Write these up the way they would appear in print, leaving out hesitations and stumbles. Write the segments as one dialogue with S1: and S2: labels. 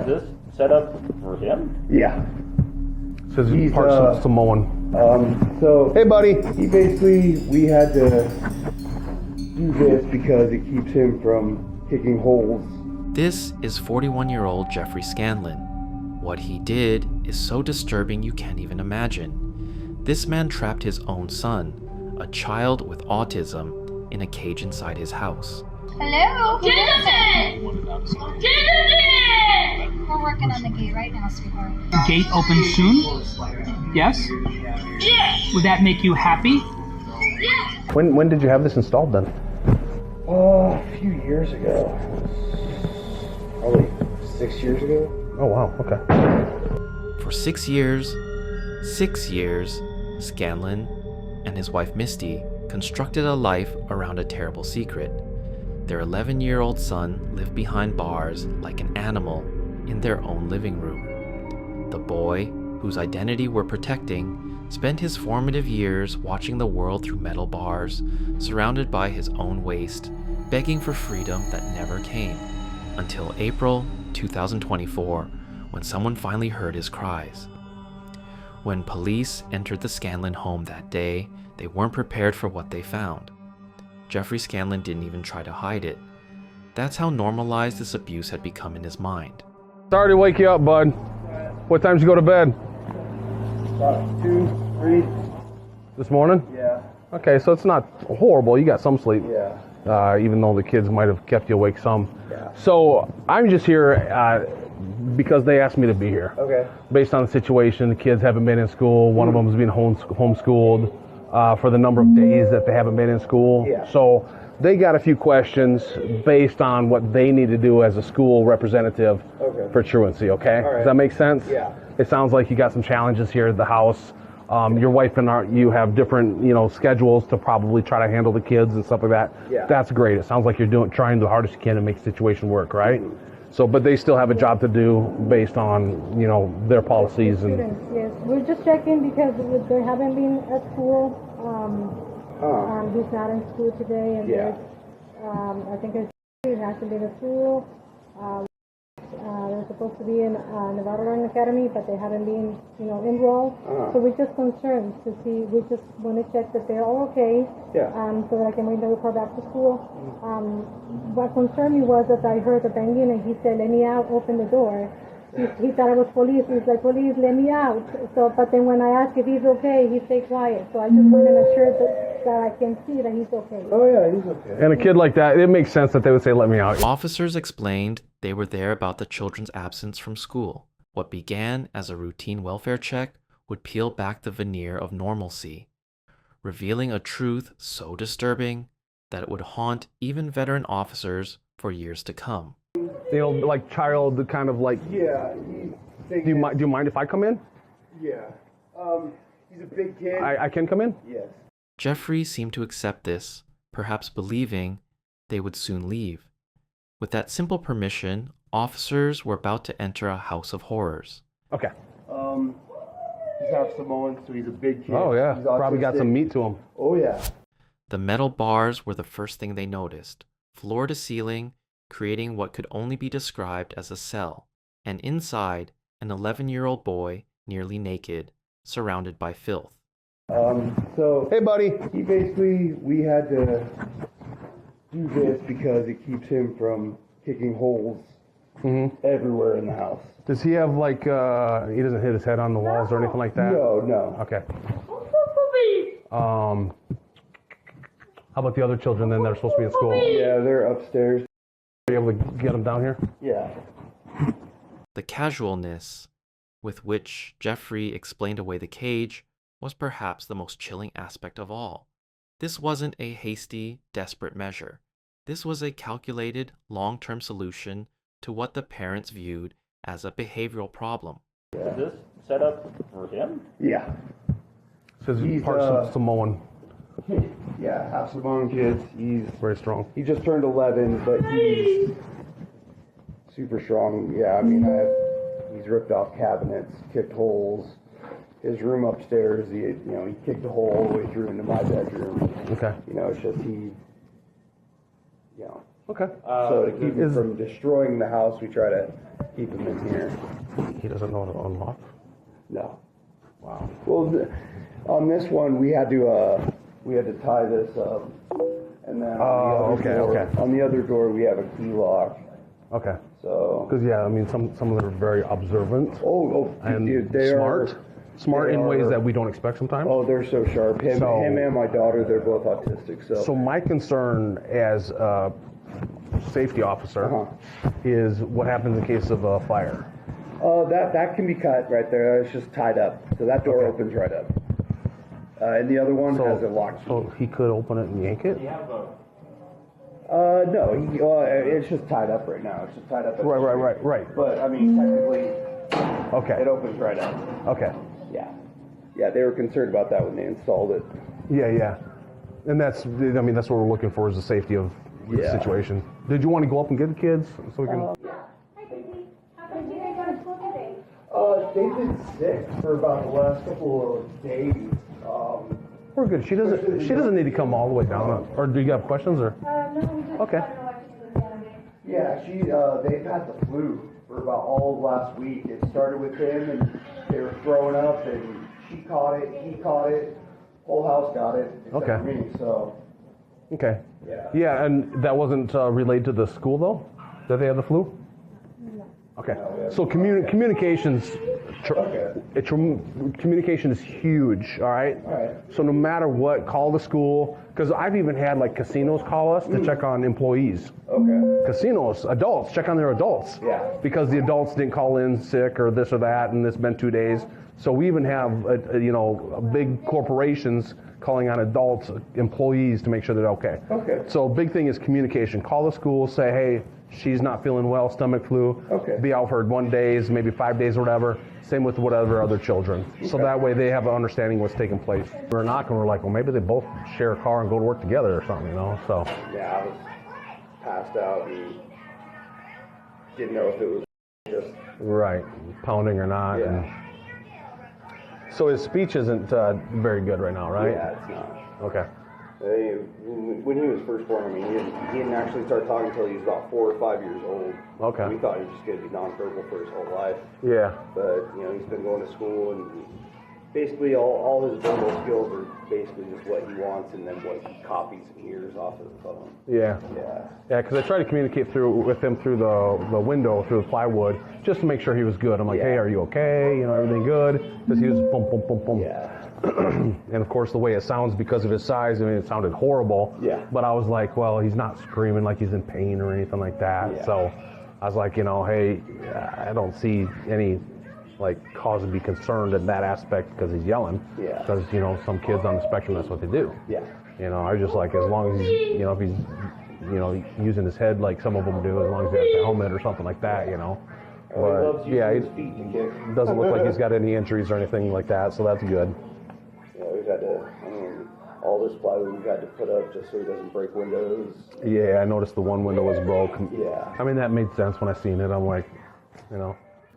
S1: this set up for him?
S2: Yeah.
S3: Says he's part Samoan.
S2: So
S3: hey, buddy.
S2: We had to do this because it keeps him from kicking holes.
S4: This is 41-year-old Jeffery Scanlan. What he did is so disturbing you can't even imagine. This man trapped his own son, a child with autism, in a cage inside his house.
S5: Hello? Henderson! Henderson! We're working on the gate right now, sweetheart.
S6: Gate open soon? Yes?
S5: Yes!
S6: Would that make you happy?
S5: Yes!
S3: When did you have this installed then?
S2: A few years ago. Probably 6 years ago.
S3: Oh wow, okay.
S4: For 6 years, Scanlan and his wife Misty constructed a life around a terrible secret. Their 11-year-old son lived behind bars like an animal in their own living room. The boy, whose identity we're protecting, spent his formative years watching the world through metal bars, surrounded by his own waste, begging for freedom that never came, until April 2024, when someone finally heard his cries. When police entered the Scanlan home that day, they weren't prepared for what they found. Jeffery Scanlan didn't even try to hide it. That's how normalized this abuse had become in his mind.
S3: Sorry to wake you up, bud. What time did you go to bed?
S2: About 2, 3.
S3: This morning?
S2: Yeah.
S3: Okay, so it's not horrible. You got some sleep.
S2: Yeah.
S3: Even though the kids might have kept you awake some.
S2: Yeah.
S3: So I'm just here because they asked me to be here.
S2: Okay.
S3: Based on the situation, the kids haven't been in school. One of them is being homeschooled for the number of days that they haven't been in school.
S2: Yeah.
S3: So they got a few questions based on what they need to do as a school representative for truancy, okay?
S2: All right.
S3: Does that make sense?
S2: Yeah.
S3: It sounds like you got some challenges here at the house. Your wife and you have different, schedules to probably try to handle the kids and stuff like that.
S2: Yeah.
S3: That's great. It sounds like you're trying the hardest you can to make the situation work, right? So, but they still have a job to do based on, their policies and.
S7: Students, yes. We're just checking because they haven't been at school. He's not in school today, and
S2: Yeah.
S7: I think he hasn't been at school. They're supposed to be in Nevada Learning Academy, but they haven't been, enrolled. So we're just concerned to see. We just want to check that they're all okay.
S2: Yeah.
S7: So that I can bring the report back to school. What concerned me was that I heard the banging, and he said, "Let me out, open the door." He thought it was police. He's like, "Police, let me out." So, but then when I asked if he's okay, he stayed quiet. So I just want to make sure that I can see that he's okay.
S2: Oh yeah, he's okay.
S3: And a kid like that, it makes sense that they would say, "Let me out."
S4: Officers explained they were there about the children's absence from school. What began as a routine welfare check would peel back the veneer of normalcy, revealing a truth so disturbing that it would haunt even veteran officers for years to come.
S3: Like child, kind of like.
S2: Yeah.
S3: Do you mind if I come in?
S2: Yeah. He's a big kid.
S3: I can come in?
S2: Yes.
S4: Jeffrey seemed to accept this, perhaps believing they would soon leave. With that simple permission, officers were about to enter a house of horrors.
S3: Okay.
S2: He's half Samoan, so he's a big kid.
S3: Oh yeah,
S2: He's
S3: probably got
S2: autistic.
S3: some meat to him.
S2: Oh yeah.
S4: The metal bars were the first thing they noticed, floor to ceiling, creating what could only be described as a cell, and inside, an 11-year-old boy, nearly naked, surrounded by filth.
S2: So
S3: Hey, buddy.
S2: we had to do this because it keeps him from kicking holes everywhere in the house.
S3: Does he have like, he doesn't hit his head on the walls or anything like that?
S2: No.
S3: Okay. How about the other children then that are supposed to be in school?
S2: Yeah, they're upstairs.
S3: Are you able to get them down here?
S2: Yeah.
S4: The casualness with which Jeffrey explained away the cage was perhaps the most chilling aspect of all. This wasn't a hasty, desperate measure. This was a calculated, long-term solution to what the parents viewed as a behavioral problem.
S1: Is this set up for him?
S2: Yeah.
S3: Says he's
S2: He's,
S3: part Samoan.
S2: Yeah, half Samoan kids. He's
S3: Very strong.
S2: He just turned 11, but he's super strong. Yeah, I mean, he's ripped off cabinets, kicked holes. His room upstairs, he kicked a hole all the way through into my bedroom.
S3: Okay.
S2: It's just
S3: Okay.
S2: So to keep him from destroying the house, we try to keep him in here.
S3: He doesn't know how to unlock?
S2: No.
S3: Wow.
S2: Well, on this one, we had to tie this up, and then on the other door we have a key lock.
S3: Okay.
S2: So.
S3: Because I mean, some of them are very observant.
S2: And
S3: dude,
S2: they
S3: smart.
S2: are
S3: Smart in ways that we don't expect sometimes.
S2: Oh, they're so sharp. Him and my daughter, they're both autistic. So
S3: my concern as a safety officer is what happens in case of a fire.
S2: That can be cut right there. It's just tied up. So that door opens right up. And the other one has a lock key.
S3: So he could open it and yank it?
S2: No, it's just tied up right now. It's just tied up.
S3: Right.
S2: But, I mean, technically,
S3: it
S2: opens right up.
S3: Okay.
S2: Yeah, they were concerned about that when they installed it.
S3: Yeah. And that's what we're looking for is the safety of the situation. Did you want to go up and get the kids so we can...
S7: Hi, baby. How did you guys go to school today?
S2: They've been sick for about the last couple of days.
S3: We're good. She doesn't need to come all the way down. Or do you have questions? Or?
S7: No, we just
S3: Okay.
S7: want to know what she was the other day.
S2: Yeah, they've had the flu for about all of last week. It started with him, and they were throwing up, and she caught it, he caught it, whole house got it, except for me, so.
S3: Okay.
S2: Yeah.
S3: Yeah, and that wasn't relayed to the school, though? That they had the flu?
S7: No.
S3: Okay. So communications... communication is huge, all right?
S2: All right.
S3: So no matter what, call the school, because I've even had like casinos call us to check on employees.
S2: Okay.
S3: Casinos, adults, check on their adults.
S2: Yeah.
S3: Because the adults didn't call in sick or this or that, and it's been 2 days. So we even have, big corporations calling on adults, employees to make sure they're okay.
S2: Okay.
S3: So big thing is communication. Call the school, say, hey, she's not feeling well, stomach flu.
S2: Okay.
S3: Be out for 1 day, maybe 5 days or whatever. Same with whatever other children. So that way they have an understanding what's taking place. We're knocking, we're like, well, maybe they both share a car and go to work together or something, so.
S2: Yeah, I was passed out and didn't know if it was just...
S3: Right, pounding or not.
S2: Yeah.
S3: And so his speech isn't very good right now, right?
S2: Yeah, it's not.
S3: Okay.
S2: When he was first born, he didn't actually start talking until he was about 4 or 5 years old.
S3: Okay.
S2: We thought he was just going to be nonverbal for his whole life.
S3: Yeah.
S2: But, he's been going to school, and basically all his verbal skills are basically just what he wants and then what he copies and hears off of the phone.
S3: Yeah. Yeah, because I tried to communicate with him through the window, through the plywood, just to make sure he was good. I'm like, hey, are you okay? Everything good? Because he was boom, boom, boom, boom.
S2: Yeah.
S3: And of course, the way it sounds because of his size, it sounded horrible.
S2: Yeah.
S3: But I was like, well, he's not screaming like he's in pain or anything like that.
S2: Yeah.
S3: So I was like, hey, I don't see any cause to be concerned in that aspect because he's yelling.
S2: Yeah.
S3: Because some kids on the spectrum, that's what they do.
S2: Yeah.
S3: I was just like, as long as he's, if he's using his head like some of them do, as long as he has a helmet or something like that,
S2: But he loves using his feet to kick.
S3: Doesn't look like he's got any injuries or anything like that, so that's good.
S2: Yeah, we've had to, all this plywood we've had to put up just so he doesn't break windows.
S3: Yeah, I noticed the one window was broke.
S2: Yeah.
S3: That made sense when I seen it. I'm like,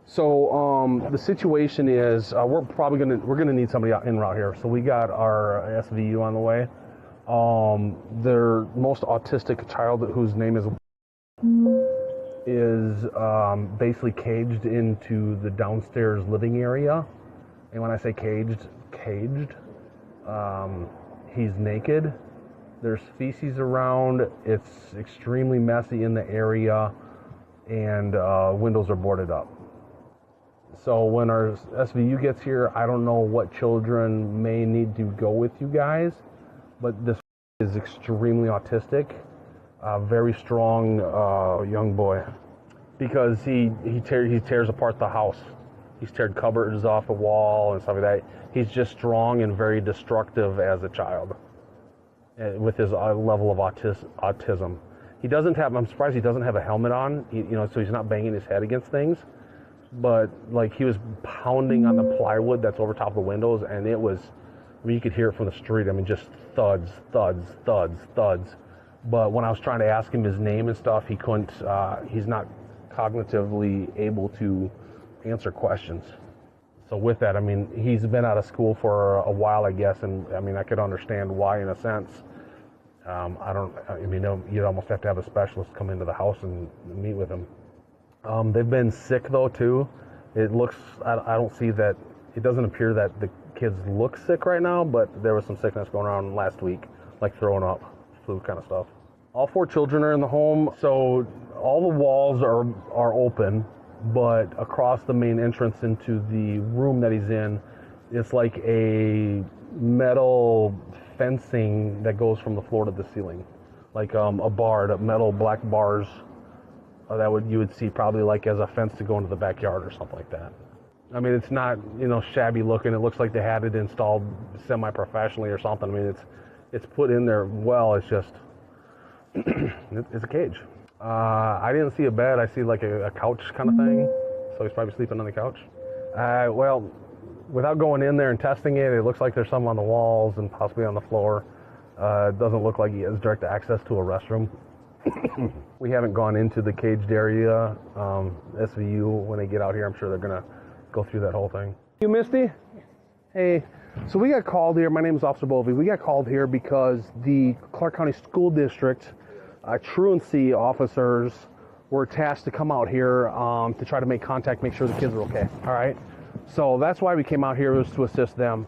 S3: So the situation is we're gonna need somebody out en route here. So we got our SVU on the way. Their most autistic child, whose name is basically caged into the downstairs living area. And when I say caged, he's naked. There's feces around. It's extremely messy in the area, and windows are boarded up. So when our SVU gets here, I don't know what children may need to go with you guys, but this is extremely autistic, very strong young boy, because he tears apart the house. He's teared cupboards off the wall and stuff like that. He's just strong and very destructive as a child, with his level of autism. I'm surprised he doesn't have a helmet on, so he's not banging his head against things. But he was pounding on the plywood that's over top of the windows, and it was, you could hear it from the street. Just thuds, thuds, thuds, thuds. But when I was trying to ask him his name and stuff, he couldn't. He's not cognitively able to answer questions. So with that, he's been out of school for a while, I guess, and I could understand why in a sense. You'd almost have to have a specialist come into the house and meet with him. They've been sick though too. It looks, I don't see that, it doesn't appear that the kids look sick right now, but there was some sickness going around last week, like throwing up, flu kind of stuff. All 4 children are in the home, so all the walls are open, but across the main entrance into the room that he's in, it's like a metal fencing that goes from the floor to the ceiling, like a bar, metal black bars that you would see probably like as a fence to go into the backyard or something like that. I mean, it's not, shabby looking. It looks like they had it installed semi-professionally or something. I mean, it's put in there well. It's just it's a cage. I didn't see a bed. I see like a couch kind of thing. So he's probably sleeping on the couch. Well, without going in there and testing it, it looks like there's some on the walls and possibly on the floor. It doesn't look like he has direct access to a restroom. We haven't gone into the caged area. SVU, when they get out here, I'm sure they're going to go through that whole thing. You, Misty? Yes. Hey, so we got called here. My name is Officer Bovey. We got called here because the Clark County School District truancy officers were tasked to come out here to try to make contact, make sure the kids are okay. All right? So that's why we came out here, was to assist them.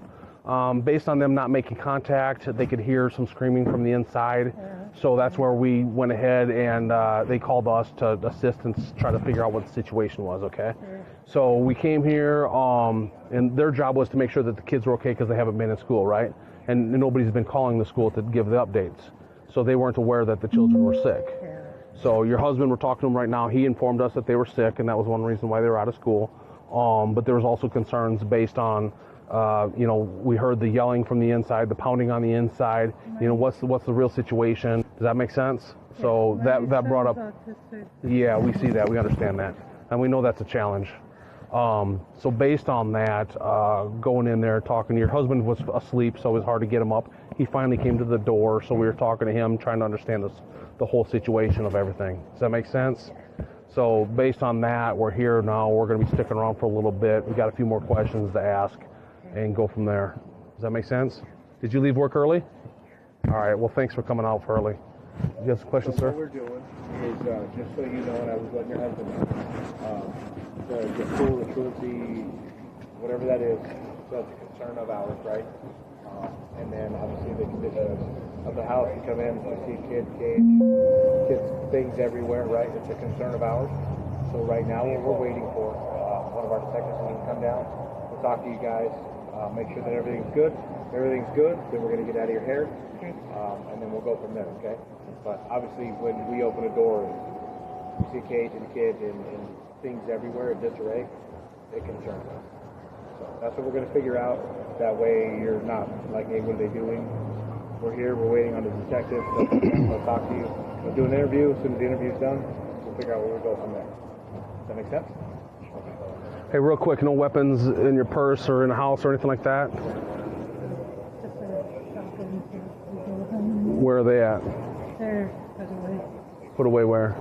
S3: Based on them not making contact, they could hear some screaming from the inside. So that's where we went ahead and they called us to assist and try to figure out what the situation was, okay? So we came here and their job was to make sure that the kids were okay because they haven't been in school, right? And nobody's been calling the school to give the updates. So they weren't aware that the children were sick. So your husband, we're talking to him right now, he informed us that they were sick and that was one reason why they were out of school. But there was also concerns based on we heard the yelling from the inside, the pounding on the inside. What's the real situation? Does that make sense? So that brought up. Yeah, we see that. We understand that, and we know that's a challenge. So based on that, going in there, talking, your husband was asleep, so it was hard to get him up. He finally came to the door, so we were talking to him, trying to understand the whole situation of everything. Does that make sense? So based on that, we're here now. We're going to be sticking around for a little bit. We got a few more questions to ask and go from there. Does that make sense? Did you leave work early? All right, well, thanks for coming out early. You have some questions, sir?
S2: What we're doing is, just so you know, and I was letting your husband know, the school, the truancy, whatever that is, that's a concern of ours, right? And then obviously the condition of the house, you come in, you see kids, cage, kids, things everywhere, right? It's a concern of ours. So right now what we're waiting for, one of our detectives will come down, we'll talk to you guys, make sure that everything's good. If everything's good, then we're going to get out of your hair, and then we'll go from there, okay? But obviously when we open a door and you see a cage and a kid and things everywhere in disarray, it concerns us. So that's what we're going to figure out. That way you're not like, hey, what are they doing? We're here, we're waiting on the detective. They'll talk to you. We'll do an interview. As soon as the interview's done, we'll figure out where we go from there. Does that make sense?
S3: Hey, real quick, no weapons in your purse or in the house or anything like that? Where are they at?
S7: They're put away.
S3: Put away where?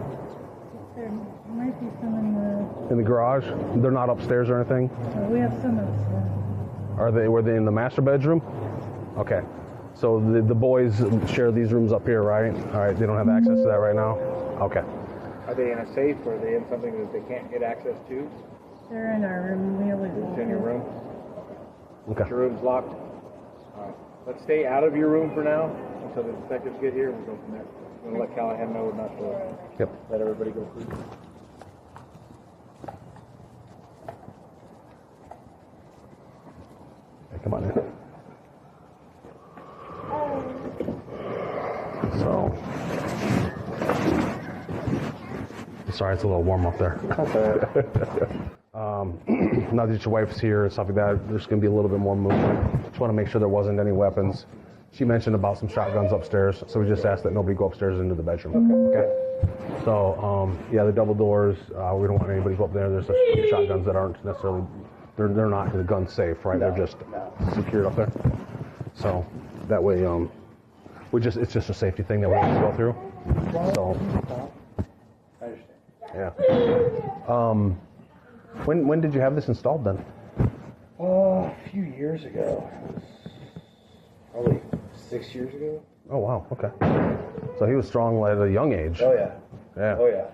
S7: There might be some in
S3: In the garage? They're not upstairs or anything?
S7: we have some upstairs.
S3: Were they in the master bedroom? Okay. So the boys share these rooms up here, right? All right, they don't have access to that right now? Okay.
S2: Are they in a safe or are they in something that they can't get access to?
S7: They're in our room. We always
S2: It's in your room?
S3: Okay.
S2: Your room's locked? All right. Let's stay out of your room for now until the detectives get here and we'll go from there. I'm going to let Callahan know not to let everybody go through.
S3: Hey, come on in. So, sorry, it's a little warm up there. Now that your wife's here and stuff like that, there's going to be a little bit more movement. Just want to make sure there wasn't any weapons. She mentioned about some shotguns upstairs, so we just asked that nobody go upstairs into the bedroom. Okay. So, yeah, the double doors, we don't want anybody to go up there. There's some shotguns that aren't necessarily, they're not the gun safe, right? They're just secured up there. So that way, it's just a safety thing that we have to go through. So,
S2: I understand.
S3: yeah. When did you have this installed then?
S2: A few years ago. Probably 6 years ago.
S3: Oh wow, okay. So he was strong at a young age.
S2: Oh yeah.
S3: Yeah.
S2: Oh yeah.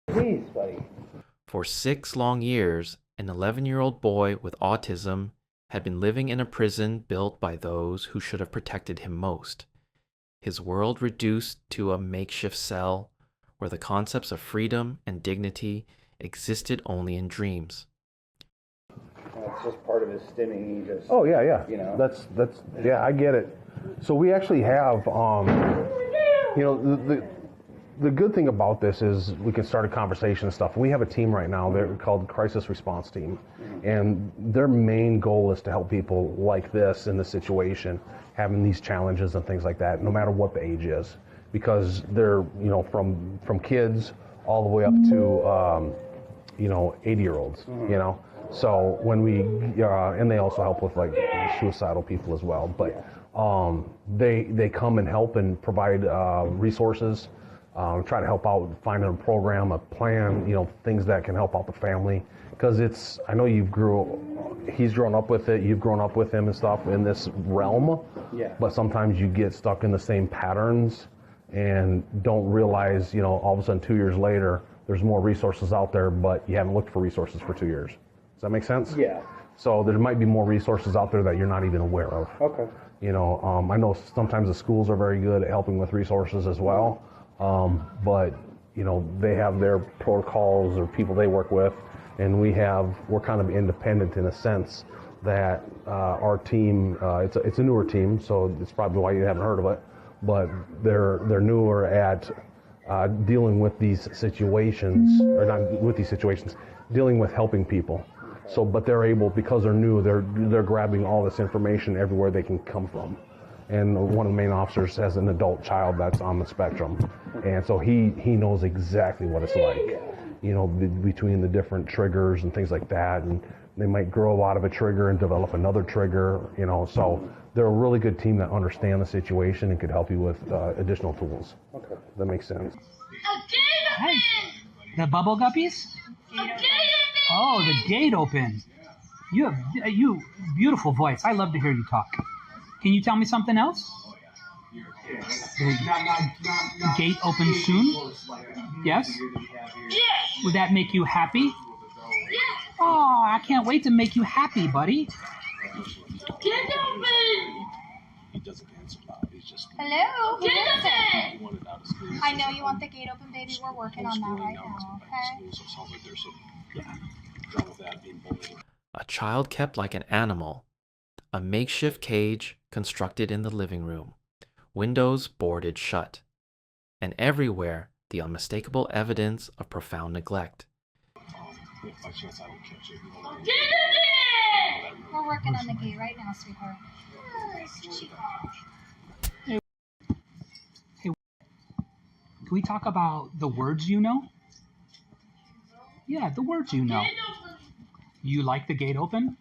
S2: Please, buddy.
S4: For 6 long years, an 11-year-old boy with autism had been living in a prison built by those who should have protected him most. His world reduced to a makeshift cell where the concepts of freedom and dignity existed only in dreams.
S2: It's just part of his stimming. He just.
S3: Oh yeah, yeah.
S2: You know.
S3: That's yeah, I get it. So we actually have, you know, the good thing about this is we can start a conversation and stuff. We have a team right now. They're called Crisis Response Team, and their main goal is to help people like this in this situation, having these challenges and things like that, no matter what the age is, because they're, you know, from kids all the way up to you know, 80-year-olds, you know. So when we and they also help with like suicidal people as well, but they come and help and provide resources, try to help out, find a program, a plan, you know, things that can help out the family, because it's, I know he's grown up with it, you've grown up with him and stuff in this realm, but sometimes you get stuck in the same patterns and don't realize, you know, all of a sudden 2 years later there's more resources out there, but you haven't looked for resources for 2 years. Does that make sense?
S2: Yeah.
S3: So there might be more resources out there that you're not even aware of.
S2: Okay.
S3: You know, I know sometimes the schools are very good at helping with resources as well, but, you know, they have their protocols or people they work with, and we're kind of independent in a sense that our team, it's a newer team, so it's probably why you haven't heard of it, but they're newer at dealing with these situations, or not with these situations, dealing with helping people. So, but they're able, because they're new, they're grabbing all this information everywhere they can come from. And one of the main officers has an adult child that's on the spectrum, and so he knows exactly what it's like, you know, between the different triggers and things like that, and they might grow out of a trigger and develop another trigger, you know. So they're a really good team that understand the situation and could help you with additional tools. Okay, that makes sense.
S6: Hey, the bubble guppies? Oh, the gate open. You beautiful voice. I love to hear you talk. Can you tell me something else? The gate open soon? Yes? Would that make you happy? Oh, I can't wait to make you happy, buddy.
S5: Gate open! Hello? Gate open! I know you want the gate open, baby. We're working on that right now, okay?
S4: A child kept like an animal. A makeshift cage constructed in the living room. Windows boarded shut. And everywhere, the unmistakable evidence of profound neglect.
S5: We're working on the gate right now, sweetheart.
S6: Hey, can we talk about the words you know? Yeah, the words you know. You like the gate open?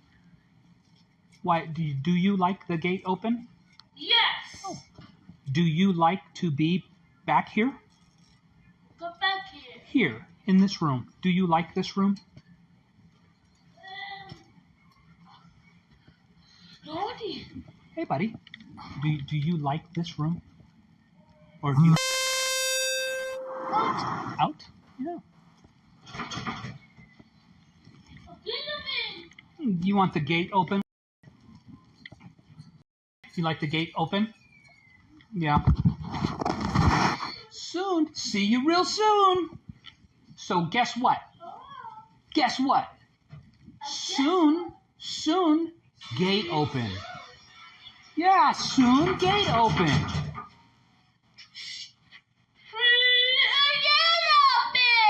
S6: Why, do you like the gate open?
S5: Yes!
S6: Oh. Do you like to be back here?
S5: Go back here.
S6: Here, in this room. Do you like this room?
S5: Lordy.
S6: Hey, buddy. Do you like this room? Or do you... Out? Yeah. You want the gate open? You like the gate open? Yeah. Soon. See you real soon. So guess what? Guess what? Soon, gate open. Yeah, soon, gate open.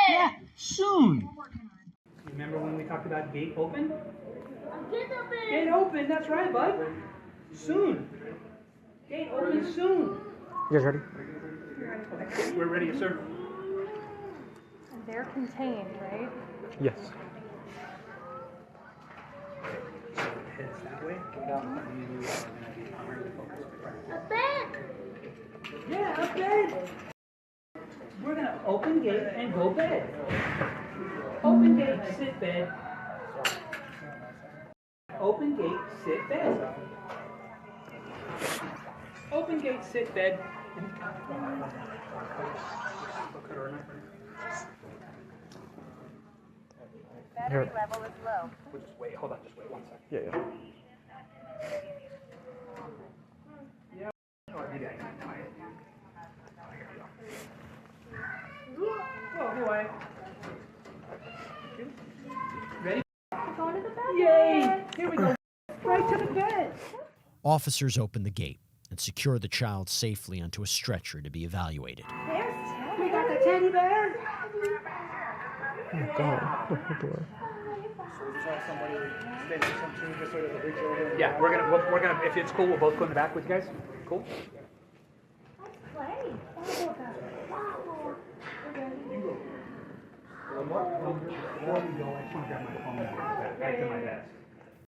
S6: Yeah, soon. Remember when we talked about gate open?
S5: Gate open!
S6: Gate open, that's right, bud. Soon. Gate open soon.
S8: You guys ready?
S6: Okay, we're ready, sir.
S7: And they're contained, right?
S8: Yes.
S6: Heads that way.
S5: A bed!
S6: Yeah, up bed. We're gonna open gate and go bed. Open gate, sit bed. Open gate, sit bed. Open gate, sit bed.
S3: Here.
S8: Level is low.
S6: We'll just wait. Hold on, just wait 1 second.
S3: Yeah, yeah.
S6: Well, anyway. Ready?
S7: Going to the bed.
S6: Yay! Here we go.
S7: Right to the bed.
S9: Officers open the gate and secure the child safely onto a stretcher to be evaluated.
S7: There's Teddy. We got the teddy bear.
S3: Oh, God.
S6: Yeah, we're gonna. If it's cool, we'll both go in the back with you guys. Cool.
S7: Play.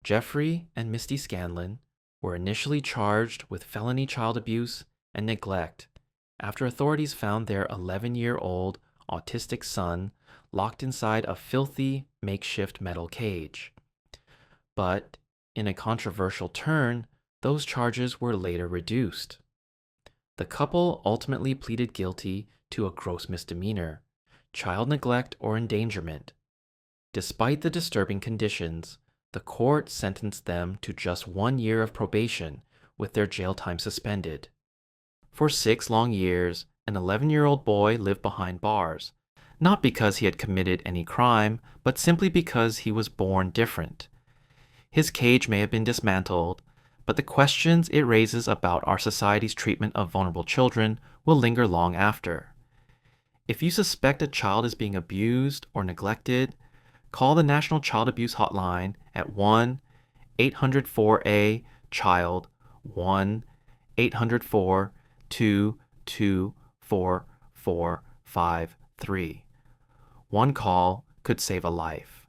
S4: Jeffery and Misty Scanlan were initially charged with felony child abuse and neglect after authorities found their 11-year-old autistic son locked inside a filthy makeshift metal cage. But in a controversial turn, those charges were later reduced. The couple ultimately pleaded guilty to a gross misdemeanor, child neglect or endangerment. Despite the disturbing conditions, the court sentenced them to just 1 year of probation with their jail time suspended. For 6 long years, an 11-year-old boy lived behind bars, not because he had committed any crime, but simply because he was born different. His cage may have been dismantled, but the questions it raises about our society's treatment of vulnerable children will linger long after. If you suspect a child is being abused or neglected, call the National Child Abuse Hotline at 1-800-4A-CHILD, 1-800-422-4453. One call could save a life.